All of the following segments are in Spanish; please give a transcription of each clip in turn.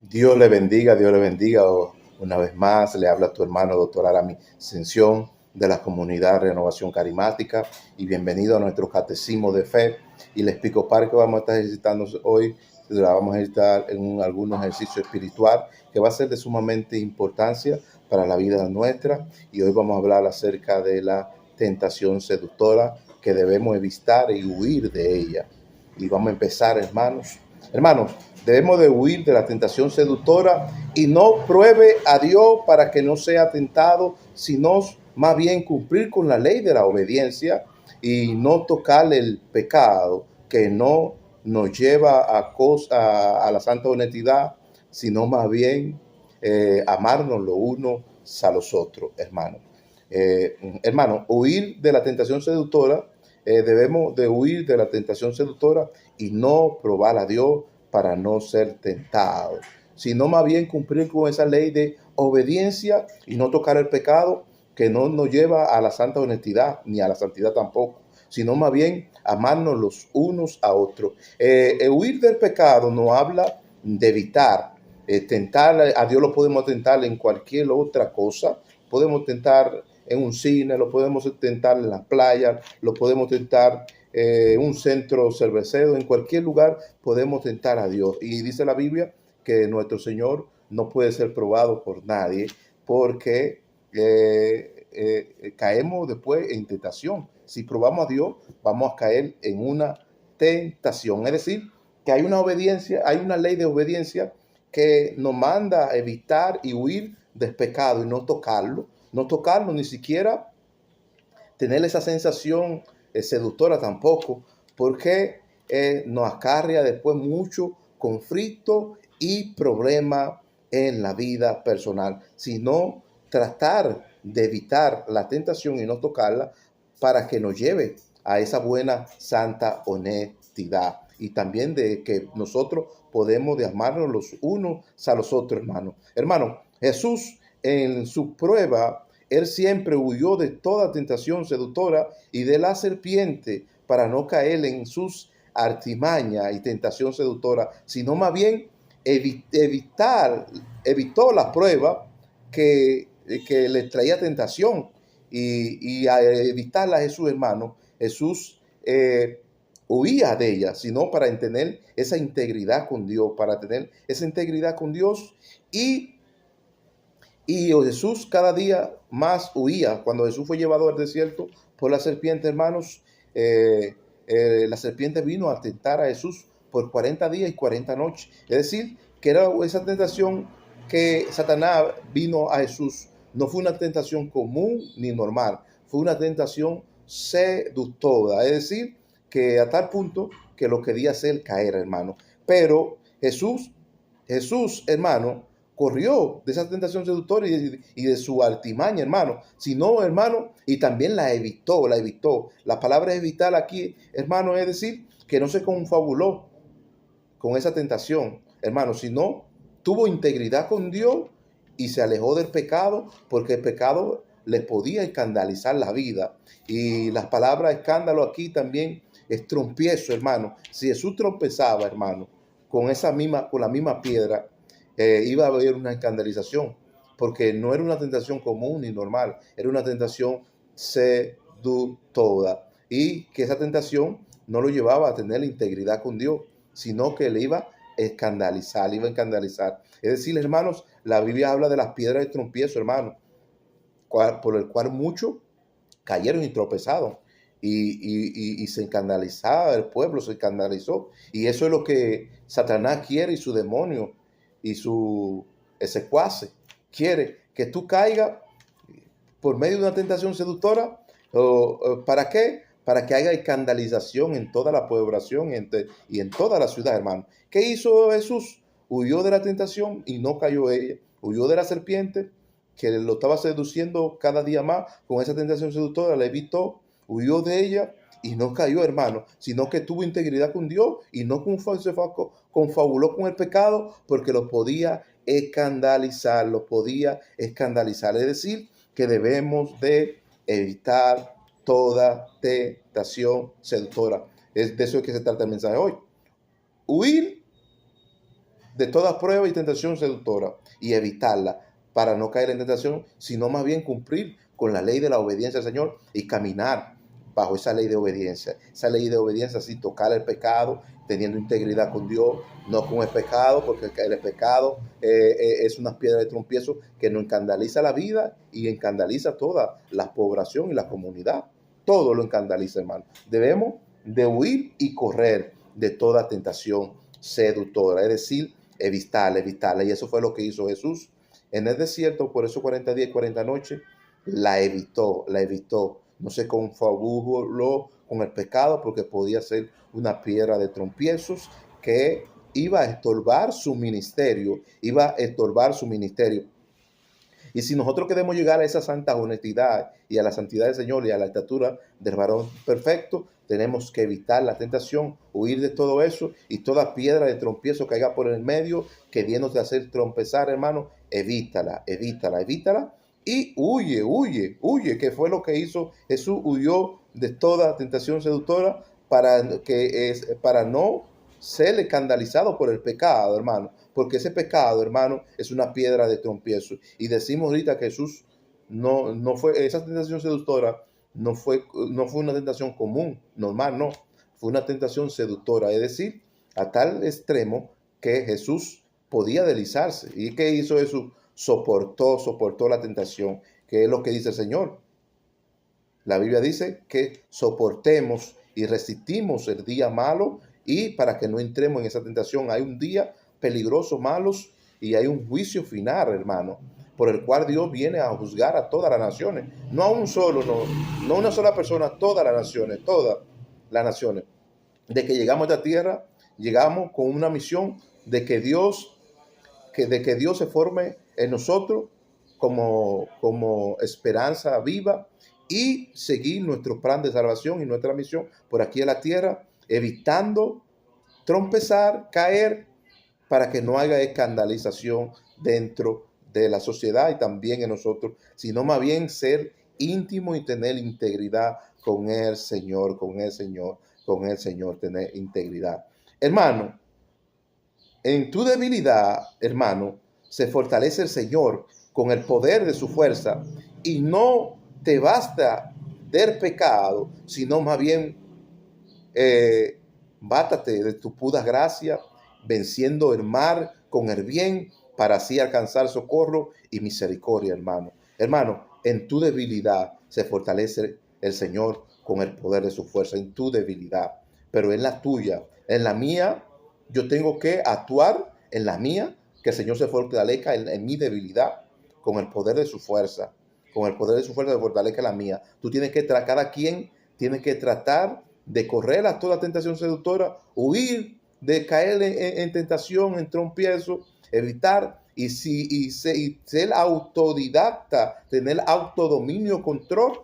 Dios le bendiga. Una vez más, le habla tu hermano, doctor Arami Ascensión, de la comunidad Renovación Carismática, y bienvenido a nuestro catecismo de fe. Y les explico para que vamos a estar ejercitando hoy. La vamos a ejercitar en algún ejercicio espiritual que va a ser de sumamente importancia para la vida nuestra. Y hoy vamos a hablar acerca de la tentación seductora, que debemos evitar y huir de ella. Y vamos a empezar, hermanos. Hermanos, debemos de huir de la tentación seductora y no pruebe a Dios para que no sea tentado, sino más bien cumplir con la ley de la obediencia y no tocar el pecado que no nos lleva a la santa honestidad, sino más bien amarnos los unos a los otros, hermanos. Hermano, huir de la tentación seductora, debemos de huir de la tentación seductora y no probar a Dios para no ser tentado, sino más bien cumplir con esa ley de obediencia y no tocar el pecado que no nos lleva a la santa honestidad ni a la santidad tampoco, sino más bien amarnos los unos a otros. Huir del pecado nos habla de evitar. Tentar a Dios lo podemos tentar en cualquier otra cosa. Podemos tentar en un cine, lo podemos tentar en la playa, lo podemos tentar un centro cervecero, en cualquier lugar podemos tentar a Dios. Y dice la Biblia que nuestro Señor no puede ser probado por nadie porque caemos después en tentación. Si probamos a Dios, vamos a caer en una tentación. Es decir, que hay una obediencia, hay una ley de obediencia que nos manda a evitar y huir del pecado y no tocarlo, ni siquiera tener esa sensación seductora tampoco, porque nos acarrea después mucho conflicto y problema en la vida personal, sino tratar de evitar la tentación y no tocarla para que nos lleve a esa buena santa honestidad y también de que nosotros podemos de amarnos los unos a los otros, hermanos. Hermano, Jesús en su prueba él siempre huyó de toda tentación seductora y de la serpiente para no caer en sus artimañas y tentación seductora, sino más bien evitó la prueba que le traía tentación y a evitarla Jesús, hermano, Jesús huía de ella, sino para tener esa integridad con Dios, para tener esa integridad con Dios y Jesús cada día más huía. Cuando Jesús fue llevado al desierto por la serpiente, hermanos, la serpiente vino a tentar a Jesús por 40 días y 40 noches. Es decir, que era esa tentación que Satanás vino a Jesús. No fue una tentación común ni normal, fue una tentación seductora. Es decir, que a tal punto que lo quería hacer caer, hermano. Pero Jesús, hermano, corrió de esa tentación seductora y de su artimaña, hermano. Sino, hermano, y también la evitó, la evitó. La palabra evitar aquí, hermano, es decir, que no se confabuló con esa tentación, hermano, sino tuvo integridad con Dios y se alejó del pecado porque el pecado le podía escandalizar la vida. Y las palabras escándalo aquí también es trompiezo, hermano. Si Jesús trompezaba, hermano, con la misma piedra, iba a haber una escandalización, porque no era una tentación común ni normal, era una tentación seductora. Y que esa tentación no lo llevaba a tener la integridad con Dios, sino que le iba a escandalizar, le iba a escandalizar. Es decir, hermanos, la Biblia habla de las piedras de tropiezo, hermano, por el cual muchos cayeron y tropezaron. Y se escandalizaba el pueblo, se escandalizó. Y eso es lo que Satanás quiere y su demonio y su secuace quiere, que tú caigas por medio de una tentación seductora. ¿Para qué? Para que haya escandalización en toda la población y en toda la ciudad, hermano. ¿Qué hizo Jesús? Huyó de la tentación y no cayó ella. Huyó de la serpiente que lo estaba seduciendo cada día más con esa tentación seductora, la evitó, huyó de ella y no cayó, hermano, sino que tuvo integridad con Dios y no se confabuló con el pecado porque lo podía escandalizar, lo podía escandalizar. Es decir, que debemos de evitar toda tentación seductora. Es de eso que se trata el mensaje hoy. Huir de toda prueba y tentación seductora y evitarla para no caer en tentación, sino más bien cumplir con la ley de la obediencia al Señor y caminar bajo esa ley de obediencia sin tocar el pecado, teniendo integridad con Dios, no con el pecado, porque el pecado es una piedra de trompiezo que nos escandaliza la vida y escandaliza toda la población y la comunidad. Todo lo escandaliza, hermano. Debemos de huir y correr de toda tentación seductora, es decir, evitarla. Y eso fue lo que hizo Jesús en el desierto, por esos 40 días y 40 noches, la evitó. No se confabuló con el pecado porque podía ser una piedra de tropiezos que iba a estorbar su ministerio, Y si nosotros queremos llegar a esa santa honestidad y a la santidad del Señor y a la estatura del varón perfecto, tenemos que evitar la tentación, huir de todo eso y toda piedra de tropiezo que caiga por el medio, queriéndote hacer trompezar, hermano, evítala. Y huye, que fue lo que hizo Jesús, huyó de toda tentación seductora para no ser escandalizado por el pecado, hermano, porque ese pecado, hermano, es una piedra de tropiezo. Y decimos ahorita que Jesús no fue, esa tentación seductora no fue una tentación común, normal, no, fue una tentación seductora, es decir, a tal extremo que Jesús podía deslizarse. ¿Y qué hizo Jesús? Soportó la tentación, que es lo que dice el Señor. La Biblia dice que soportemos y resistimos el día malo y para que no entremos en esa tentación. Hay un día peligroso, malos, y hay un juicio final, hermano, por el cual Dios viene a juzgar a todas las naciones. No a un solo, no una sola persona, todas las naciones. De que llegamos a esta tierra, llegamos con una misión de que Dios se forme en nosotros como esperanza viva y seguir nuestro plan de salvación y nuestra misión por aquí en la tierra, evitando trompezar, caer, para que no haya escandalización dentro de la sociedad y también en nosotros, sino más bien ser íntimo y tener integridad con el Señor, tener integridad. Hermano, en tu debilidad, hermano, se fortalece el Señor con el poder de su fuerza y no te basta del pecado, sino más bien bátate de tu puda gracia, venciendo el mar con el bien, para así alcanzar socorro y misericordia, hermano. Hermano, en tu debilidad se fortalece el Señor con el poder de su fuerza, en tu debilidad, pero en la tuya, en la mía, yo tengo que actuar en la mía, que el Señor se fortalezca en mi debilidad, con el poder de su fuerza, se fortalezca la mía. Cada quien tiene que tratar de correr a toda tentación seductora, huir de caer en tentación, en tropiezo, evitar y ser autodidacta, tener autodominio, control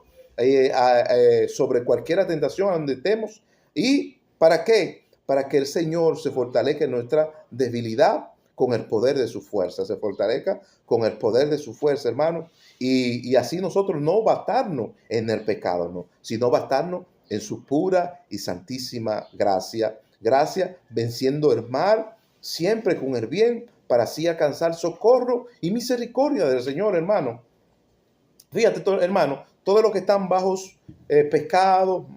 sobre cualquier tentación donde estemos. ¿Y para qué? Para que el Señor se fortalezca en nuestra debilidad con el poder de su fuerza, hermano, y así nosotros no bastarnos en el pecado, no, sino bastarnos en su pura y santísima gracia, venciendo el mal, siempre con el bien, para así alcanzar socorro y misericordia del Señor, hermano. Fíjate, hermano, todos los que están bajo pecado,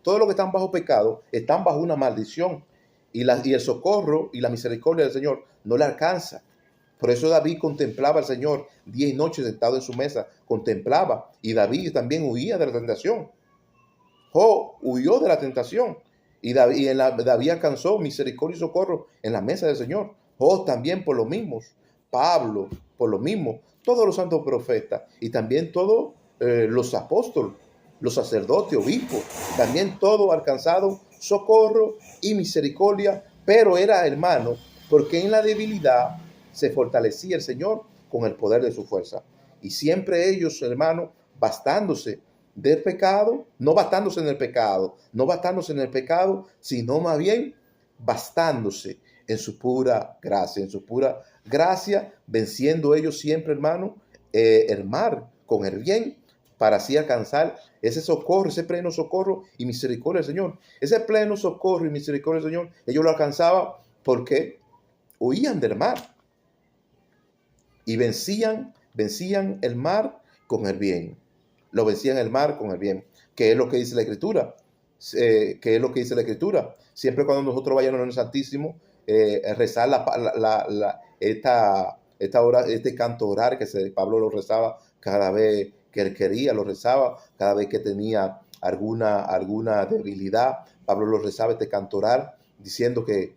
todos los que están bajo pecado, están bajo una maldición. Y el socorro y la misericordia del Señor no le alcanza. Por eso David contemplaba al Señor día y noche sentado en su mesa, contemplaba. Y David también huía de la tentación. Job huyó de la tentación. Y David alcanzó misericordia y socorro en la mesa del Señor. Job también por lo mismo. Pablo por lo mismo. Todos los santos profetas y también todos los apóstoles, los sacerdotes, obispos, también todos alcanzaron socorro y misericordia, pero era, hermano, porque en la debilidad se fortalecía el Señor con el poder de su fuerza. Y siempre ellos, hermano, bastándose del pecado, no bastándose en el pecado, sino más bien bastándose en su pura gracia, venciendo ellos siempre, hermano, el mar con el bien, para así alcanzar ese socorro, ese pleno socorro y misericordia del Señor. Ese pleno socorro y misericordia del Señor, ellos lo alcanzaban. ¿Por qué? huían del mar y vencían el mar con el bien. Lo vencían el mar con el bien. ¿Qué es lo que dice la Escritura? ¿Qué es lo que dice la Escritura? Siempre cuando nosotros vayamos al Santísimo, rezar este canto orar Pablo lo rezaba cada vez que él quería, lo rezaba cada vez que tenía alguna debilidad. Pablo lo rezaba este canto orar diciendo que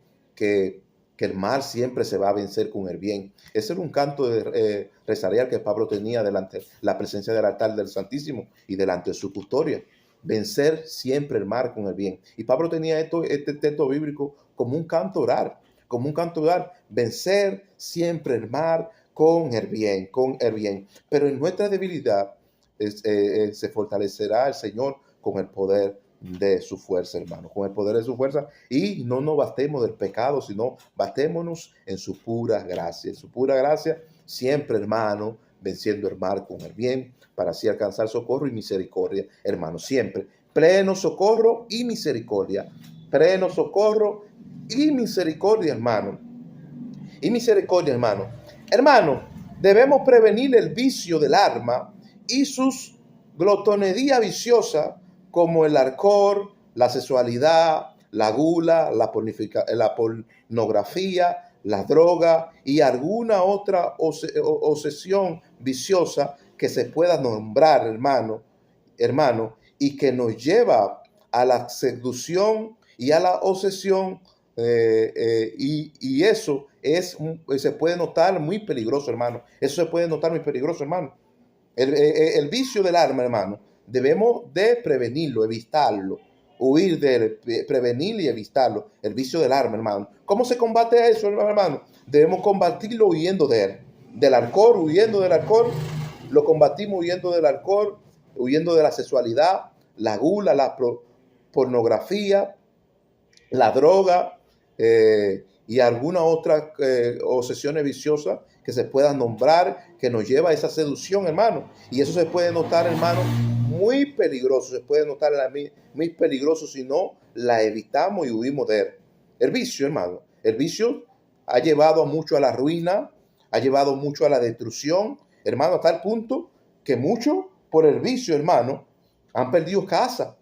el mal siempre se va a vencer con el bien. Ese era un canto rezarial que Pablo tenía delante la presencia del altar del Santísimo y delante de su custodia. Vencer siempre el mal con el bien. Y Pablo tenía este texto bíblico como un canto orar, vencer siempre el mal con el bien. Pero en nuestra debilidad se fortalecerá el Señor con el poder de su fuerza, hermano, con el poder de su fuerza, y no nos bastemos del pecado, sino bastémonos en su pura gracia. En su pura gracia, siempre, hermano, venciendo el mal con el bien, para así alcanzar socorro y misericordia, hermano, siempre. Pleno socorro y misericordia. Pleno socorro y misericordia, hermano. Y misericordia, hermano. Hermano, debemos prevenir el vicio del alma y sus glotonería viciosa, como el alcohol, la sexualidad, la gula, la pornografía, la droga y alguna otra obsesión viciosa que se pueda nombrar, hermano, y que nos lleva a la seducción y a la obsesión, y eso se puede notar muy peligroso, hermano. Eso se puede notar muy peligroso, hermano. El vicio del alma, hermano, debemos de prevenirlo, evitarlo, huir de él, prevenir y evitarlo, el vicio del alma, hermano. ¿Cómo se combate eso, hermano? Debemos combatirlo huyendo de él, del alcohol, huyendo del alcohol. Lo combatimos huyendo del alcohol, huyendo de la sexualidad, la gula, la pornografía, la droga, y alguna otra obsesiones viciosas que se puedan nombrar, que nos lleva a esa seducción, hermano. Y eso se puede notar, hermano, muy peligroso. Se puede notar muy peligroso si no la evitamos y huimos de él. El vicio, hermano. El vicio ha llevado a mucho a la ruina, ha llevado mucho a la destrucción, hermano, a tal punto que muchos por el vicio, hermano, han perdido casa,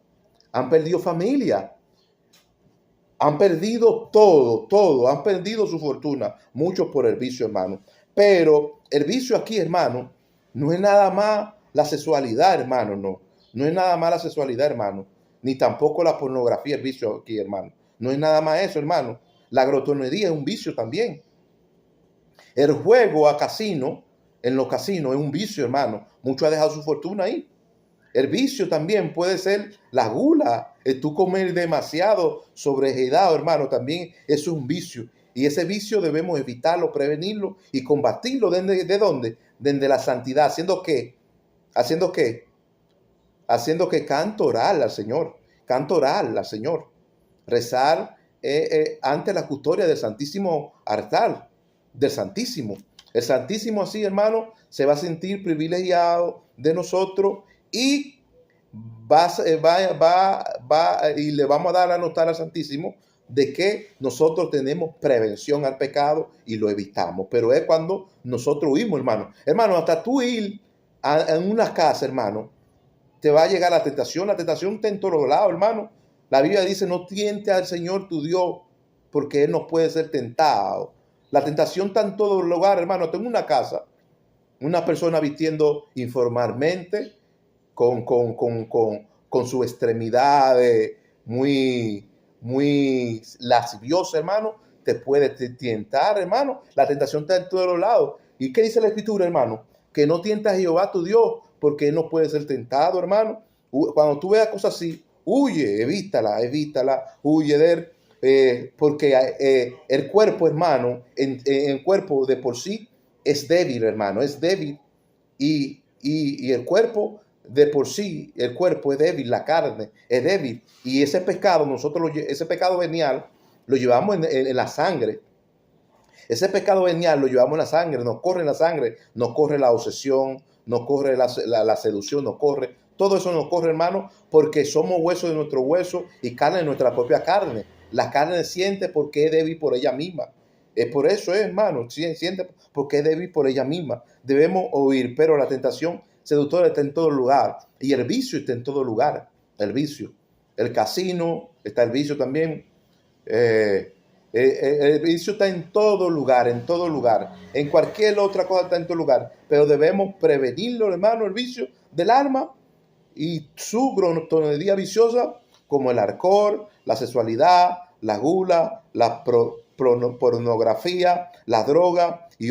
han perdido familia, han perdido todo, han perdido su fortuna, muchos por el vicio, hermano. Pero el vicio aquí, hermano, no es nada más la sexualidad, hermano, no es nada más la sexualidad, hermano, ni tampoco la pornografía, el vicio aquí, hermano. No es nada más eso, hermano. La glotonería es un vicio también. El juego a casino, en los casinos, es un vicio, hermano. Muchos han dejado su fortuna ahí. El vicio también puede ser la gula, tú comer demasiado sobreedad, hermano, también eso es un vicio. Y ese vicio debemos evitarlo, prevenirlo y combatirlo. ¿De dónde? Desde la santidad. ¿Haciendo qué? ¿Haciendo qué? Haciendo que canto oral al Señor. Canto oral al Señor. Rezar ante la custodia del Santísimo altar, del Santísimo. El Santísimo así, hermano, se va a sentir privilegiado de nosotros y y le vamos a dar a notar al Santísimo de que nosotros tenemos prevención al pecado y lo evitamos. Pero es cuando nosotros huimos, hermano. Hermano, hasta tú ir en una casa, hermano, te va a llegar la tentación. La tentación está en todos lados, hermano. La Biblia dice, no tientes al Señor tu Dios, porque Él no puede ser tentado. La tentación está en todo lugar, hermano. Tengo una casa, una persona vistiendo informalmente, con su extremidad muy lasciviosa, hermano, te puede tentar, hermano. La tentación está en todos los lados. ¿Y qué dice la Escritura, hermano? Que no tientas a Jehová tu Dios, porque Él no puede ser tentado, hermano. Cuando tú veas cosas así, huye, evítala, huye de él, porque el cuerpo, hermano, el cuerpo de por sí es débil, hermano, es débil, y el cuerpo de por sí, el cuerpo es débil, la carne es débil, y ese pecado, ese pecado venial, lo llevamos en la sangre. Ese pecado venial lo llevamos en la sangre, nos corre en la sangre, nos corre la obsesión, nos corre la seducción, nos corre, todo eso nos corre, hermano, porque somos hueso de nuestro hueso y carne de nuestra propia carne. La carne siente porque es débil por ella misma. Es por eso, hermano, siente, porque es débil por ella misma. Debemos oír, pero la tentación seductora está en todo lugar. Y el vicio está en todo lugar. El vicio. El casino, está el vicio también. El vicio está en todo lugar, en todo lugar. En cualquier otra cosa está en todo lugar. Pero debemos prevenirlo, hermano, el vicio del alma y su glotonería viciosa, como el alcohol, la sexualidad, la gula, la pornografía, la droga y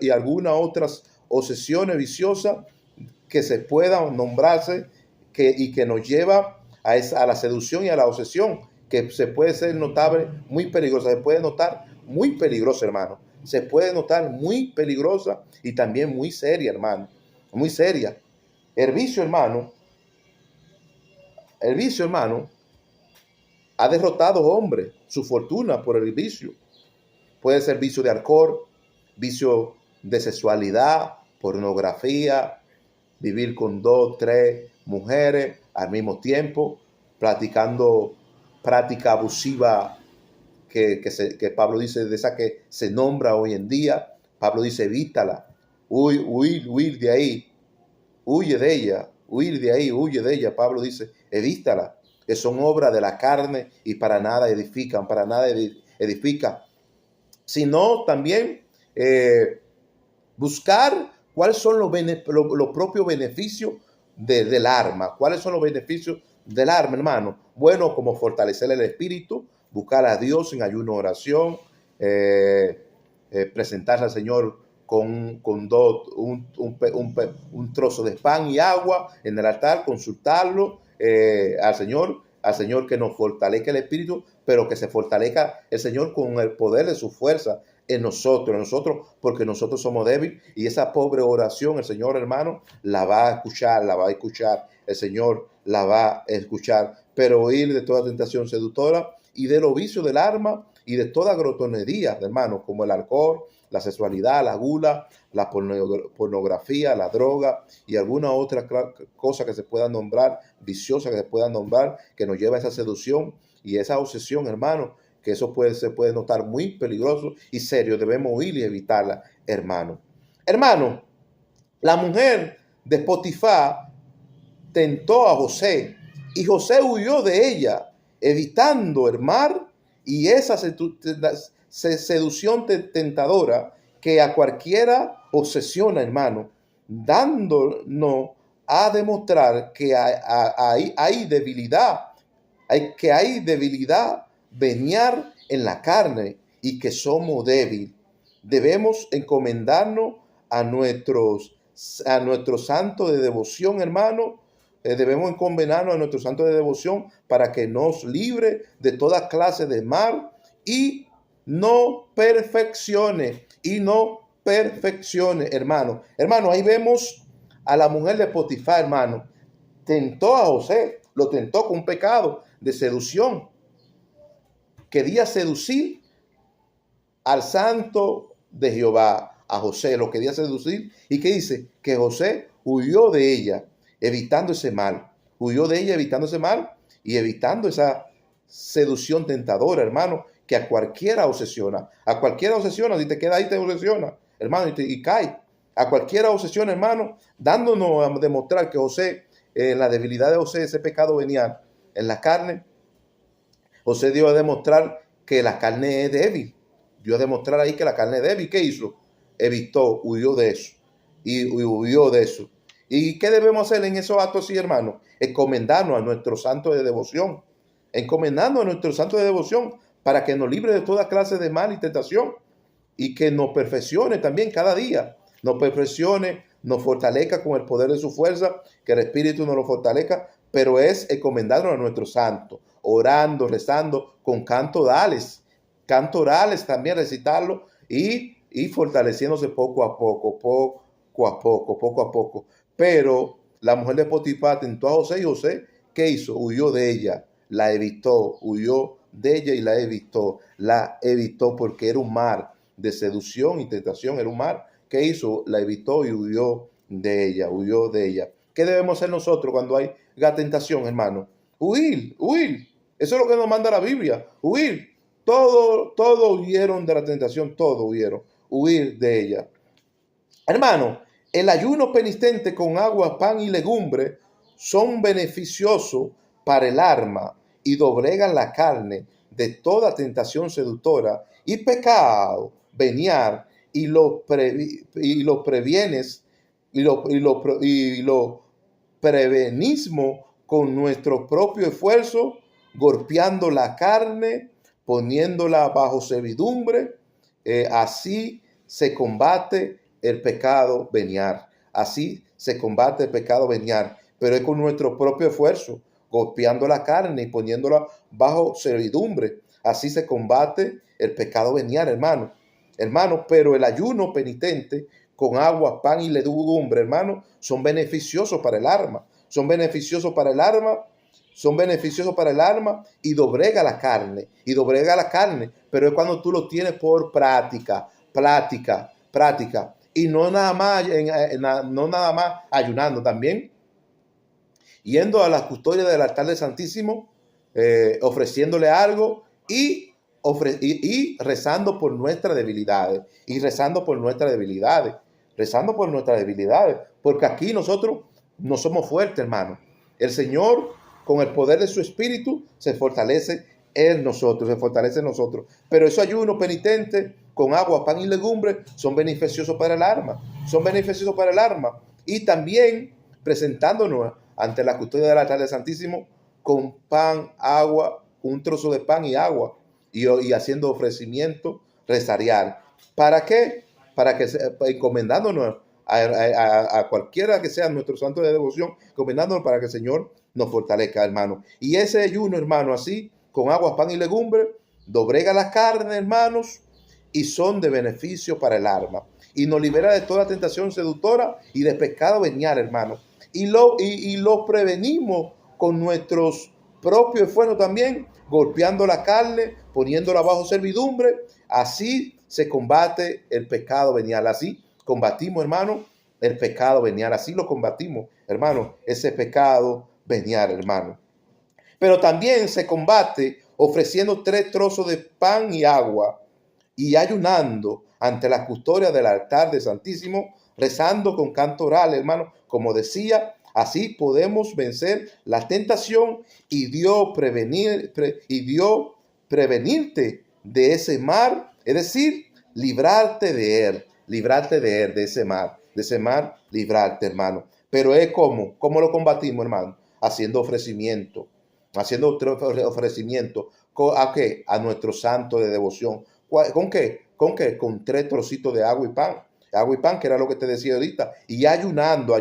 algunas otras obsesiones viciosas que se puedan nombrarse y que nos lleva a la seducción y a la obsesión, que se puede ser notable, muy peligrosa, se puede notar muy peligrosa, hermano. Se puede notar muy peligrosa y también muy seria, hermano. Muy seria. El vicio, hermano, ha derrotado hombres, su fortuna por el vicio. Puede ser vicio de alcohol, vicio de sexualidad, pornografía, vivir con 2, 3 mujeres al mismo tiempo, practicando práctica abusiva que Pablo dice, de esa que se nombra hoy en día. Pablo dice, evítala, huir de ahí, huye de ella, huir de ahí, huye de ella. Pablo dice, evítala, que son obras de la carne y para nada edifican, para nada edifica, sino también buscar cuáles son los propios beneficios del arma. ¿Cuáles son los beneficios del arma, hermano? Bueno, como fortalecer el espíritu, buscar a Dios en ayuno, oración, presentarse al Señor con un trozo de pan y agua en el altar, consultarlo al Señor que nos fortalezca el espíritu, pero que se fortalezca el Señor con el poder de su fuerza en nosotros, porque nosotros somos débiles, y esa pobre oración el Señor, hermano, la va a escuchar, el Señor la va a escuchar, pero huir de toda tentación seductora y de los vicios del alma y de toda glotonería, hermano, como el alcohol, la sexualidad, la gula, la pornografía, la droga y alguna otra cosa que se pueda nombrar, viciosa que se pueda nombrar, que nos lleva a esa seducción y esa obsesión, hermano, que eso se puede notar muy peligroso y serio. Debemos huir y evitarla, hermano. Hermano, la mujer de Potifar tentó a José y José huyó de ella, evitando el mar y esa seducción tentadora que a cualquiera obsesiona, hermano, dándonos a demostrar que hay debilidad, hay debilidad venial en la carne y que somos débiles. Debemos encomendarnos a nuestros santos de devoción, hermano. Debemos encomendarnos a nuestros santos de devoción para que nos libre de toda clase de mal y no perfeccione, hermano. Hermano, ahí vemos a la mujer de Potifar, hermano. Tentó a José, lo tentó con un pecado de seducción. Quería seducir al santo de Jehová, a José, lo quería seducir. ¿Y qué dice? Que José huyó de ella, evitando ese mal. Huyó de ella, evitando ese mal y evitando esa seducción tentadora, hermano, que a cualquiera obsesiona. A cualquiera obsesiona, si te queda ahí te obsesiona, hermano, y cae. A cualquiera obsesiona, hermano, dándonos a demostrar que José, en la debilidad de José, ese pecado venía en la carne. José dio a demostrar que la carne es débil. Dio a demostrar ahí que la carne es débil. ¿Qué hizo? Evitó, huyó de eso. Y huyó de eso. ¿Y qué debemos hacer en esos actos, sí, hermano? Encomendarnos a nuestro santo de devoción. Encomendarnos a nuestro santo de devoción para que nos libre de toda clase de mal y tentación. Y que nos perfeccione también cada día. Nos perfeccione, nos fortalezca con el poder de su fuerza. Que el Espíritu nos lo fortalezca. Pero es encomendarnos a nuestro santo, orando, rezando, con canto orales también recitarlo y fortaleciéndose poco a poco. Pero la mujer de Potifar tentó a José y José, ¿qué hizo? Huyó de ella, la evitó, huyó de ella y la evitó porque era un mar de seducción y tentación, era un mar. ¿Qué hizo? La evitó y huyó de ella. ¿Qué debemos hacer nosotros cuando hay tentación, hermano? Huir. Eso es lo que nos manda la Biblia, huir. Todo huyeron de la tentación, todo huyeron, huir de ella. Hermano, el ayuno penitente con agua, pan y legumbre son beneficiosos para el alma y doblegan la carne de toda tentación seductora y pecado venial y lo previenes y lo prevenismo con nuestro propio esfuerzo, golpeando la carne, poniéndola bajo servidumbre. Así se combate el pecado venial. Así se combate el pecado venial, pero es con nuestro propio esfuerzo, golpeando la carne y poniéndola bajo servidumbre. Así se combate el pecado venial, hermano. Hermano, pero el ayuno penitente con agua, pan y legumbre, hermano, son beneficiosos para el alma. Son beneficiosos para el alma, son beneficiosos para el alma y doblega la carne, pero es cuando tú lo tienes por práctica. Y no nada más, no nada más ayunando, también yendo a la custodia del altar del Santísimo, ofreciéndole algo y rezando por nuestras debilidades, porque aquí nosotros no somos fuertes, hermano. El Señor, con el poder de su Espíritu, se fortalece en nosotros. Pero esos ayunos penitentes con agua, pan y legumbre son beneficiosos para el alma. Y también presentándonos ante la custodia del altar del Santísimo con pan, agua, un trozo de pan y agua y haciendo ofrecimiento rezarial. ¿Para qué? Para que encomendándonos a cualquiera que sea nuestro santo de devoción, encomendándonos para que el Señor nos fortalezca, hermano. Y ese ayuno, hermano, así, con agua, pan y legumbre, dobrega la carne, hermanos, y son de beneficio para el alma. Y nos libera de toda tentación seductora y de pecado venial, hermano. Y lo prevenimos con nuestros propios esfuerzos también, golpeando la carne, poniéndola bajo servidumbre. Así se combate el pecado venial. Así combatimos, hermano, el pecado venial. Así lo combatimos, hermano, ese pecado venial, hermano. Pero también se combate ofreciendo 3 trozos de pan y agua y ayunando ante la custodia del altar del Santísimo, rezando con canto oral, hermano, como decía. Así podemos vencer la tentación y Dios prevenirte de ese mal, es decir, librarte de él, de ese mal, librarte, hermano. Pero es ¿cómo lo combatimos, hermano? Haciendo ofrecimiento. ¿A qué? A nuestro santo de devoción. ¿Con qué? Con 3 trocitos de agua y pan, que era lo que te decía ahorita, y ayunando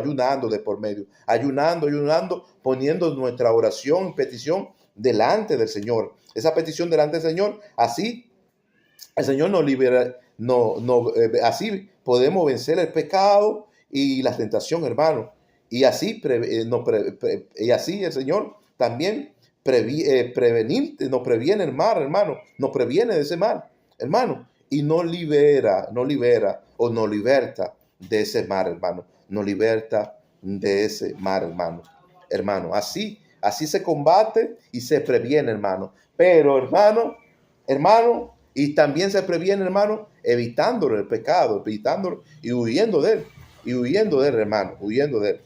de por medio, ayunando, poniendo nuestra oración y petición delante del Señor, esa petición delante del Señor. Así el Señor nos libera, así podemos vencer el pecado y la tentación, hermano, y así el Señor también nos previene el mal, hermano, nos previene de ese mal, hermano, y nos liberta de ese mal, hermano, hermano, así se combate y se previene, hermano, pero hermano, y también se previene, hermano, evitándolo el pecado, evitándolo y huyendo de él, hermano, huyendo de él.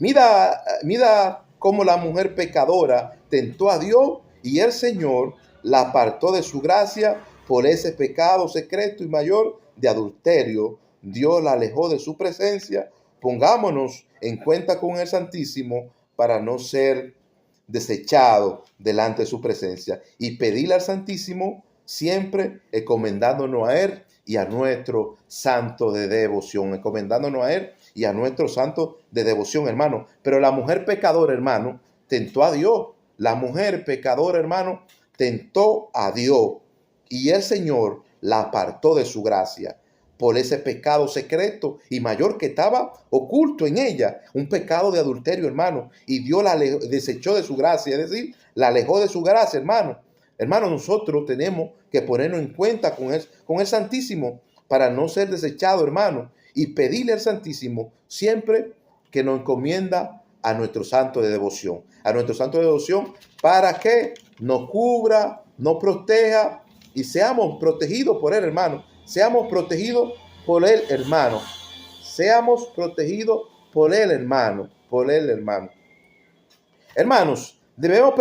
Mira cómo la mujer pecadora tentó a Dios y el Señor la apartó de su gracia por ese pecado secreto y mayor de adulterio. Dios la alejó de su presencia. Pongámonos en cuenta con el Santísimo para no ser desechado delante de su presencia y pedirle al Santísimo siempre encomendándonos a Él y a nuestro santo de devoción, hermano. Pero la mujer pecadora, hermano, tentó a Dios. La mujer pecadora, hermano, tentó a Dios y el Señor la apartó de su gracia por ese pecado secreto y mayor que estaba oculto en ella, un pecado de adulterio, hermano, y Dios la desechó de su gracia, es decir, la alejó de su gracia, hermano. Hermano, nosotros tenemos que ponernos en cuenta con el Santísimo para no ser desechados, hermano, y pedirle al Santísimo siempre que nos encomienda a nuestro santo de devoción, para que nos cubra nos proteja y seamos protegidos por Él, hermano. Seamos protegidos por Él, hermano. Seamos protegidos por Él, hermano. Por Él, hermano. Hermanos, debemos